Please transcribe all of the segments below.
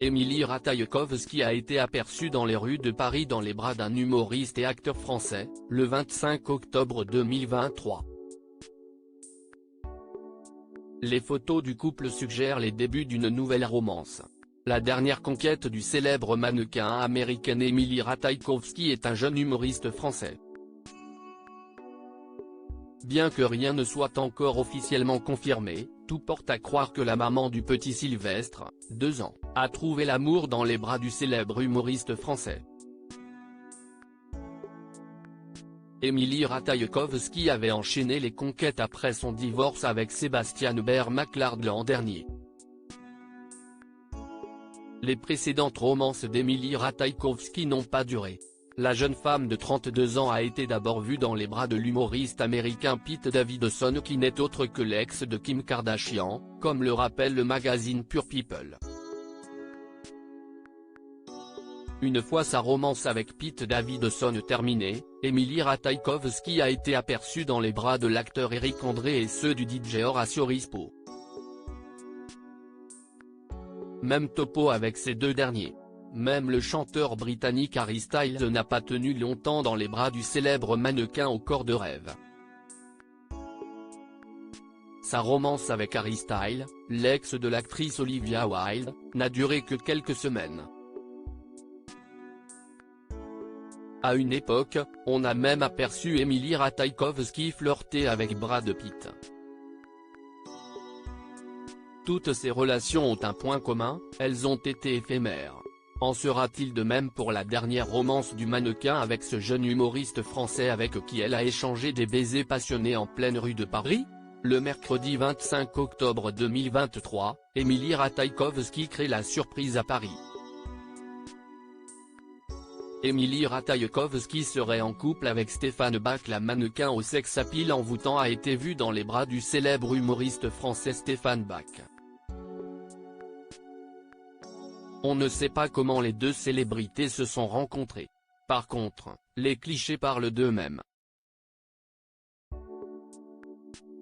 Émilie Ratajkowski a été aperçue dans les rues de Paris dans les bras d'un humoriste et acteur français, le 25 octobre 2023. Les photos du couple suggèrent les débuts d'une nouvelle romance. La dernière conquête du célèbre mannequin américaine Émilie Ratajkowski est un jeune humoriste français. Bien que rien ne soit encore officiellement confirmé, tout porte à croire que la maman du petit Sylvestre, 2 ans, a trouvé l'amour dans les bras du célèbre humoriste français. Émilie Ratajkowski avait enchaîné les conquêtes après son divorce avec Sébastien Hubert-Maclard l'an dernier. Les précédentes romances d'Émilie Ratajkowski n'ont pas duré. La jeune femme de 32 ans a été d'abord vue dans les bras de l'humoriste américain Pete Davidson qui n'est autre que l'ex de Kim Kardashian, comme le rappelle le magazine Pure People. Une fois sa romance avec Pete Davidson terminée, Émilie Ratajkowski a été aperçue dans les bras de l'acteur Eric André et ceux du DJ Horacio Rispo. Même topo avec ces deux derniers. Même le chanteur britannique Harry Styles n'a pas tenu longtemps dans les bras du célèbre mannequin au corps de rêve. Sa romance avec Harry Styles, l'ex de l'actrice Olivia Wilde, n'a duré que quelques semaines. À une époque, on a même aperçu Émilie Ratajkowski flirter avec Brad Pitt. Toutes ces relations ont un point commun, elles ont été éphémères. En sera-t-il de même pour la dernière romance du mannequin avec ce jeune humoriste français avec qui elle a échangé des baisers passionnés en pleine rue de Paris? Le mercredi 25 octobre 2023, Émilie Ratajkowski crée la surprise à Paris. Émilie Ratajkowski serait en couple avec Stéphane Bach. La mannequin au sex-appeal envoûtant a été vue dans les bras du célèbre humoriste français Stéphane Bach. On ne sait pas comment les deux célébrités se sont rencontrées. Par contre, les clichés parlent d'eux-mêmes.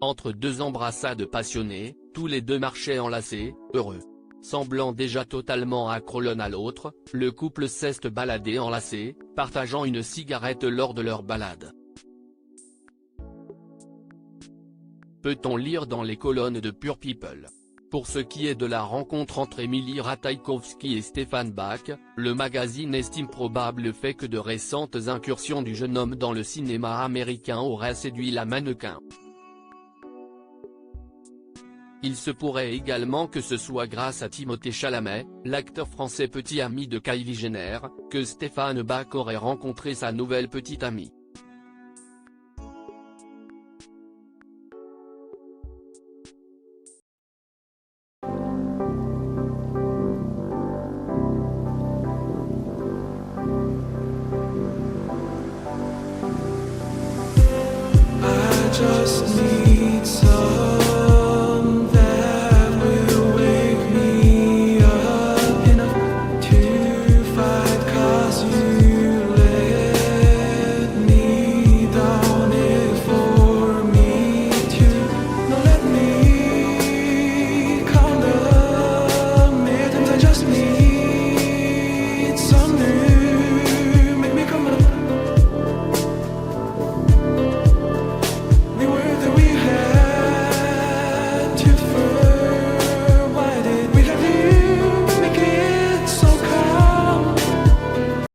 Entre deux embrassades passionnées, tous les deux marchaient enlacés, heureux. Semblant déjà totalement accro l'un à l'autre, le couple s'est baladé enlacé, partageant une cigarette lors de leur balade. Peut-on lire dans les colonnes de Pure People. Pour ce qui est de la rencontre entre Émilie Ratajkowski et Stéphane Bach, le magazine estime probable le fait que de récentes incursions du jeune homme dans le cinéma américain auraient séduit la mannequin. Il se pourrait également que ce soit grâce à Timothée Chalamet, l'acteur français petit ami de Kylie Jenner, que Stéphane Bach aurait rencontré sa nouvelle petite amie. Just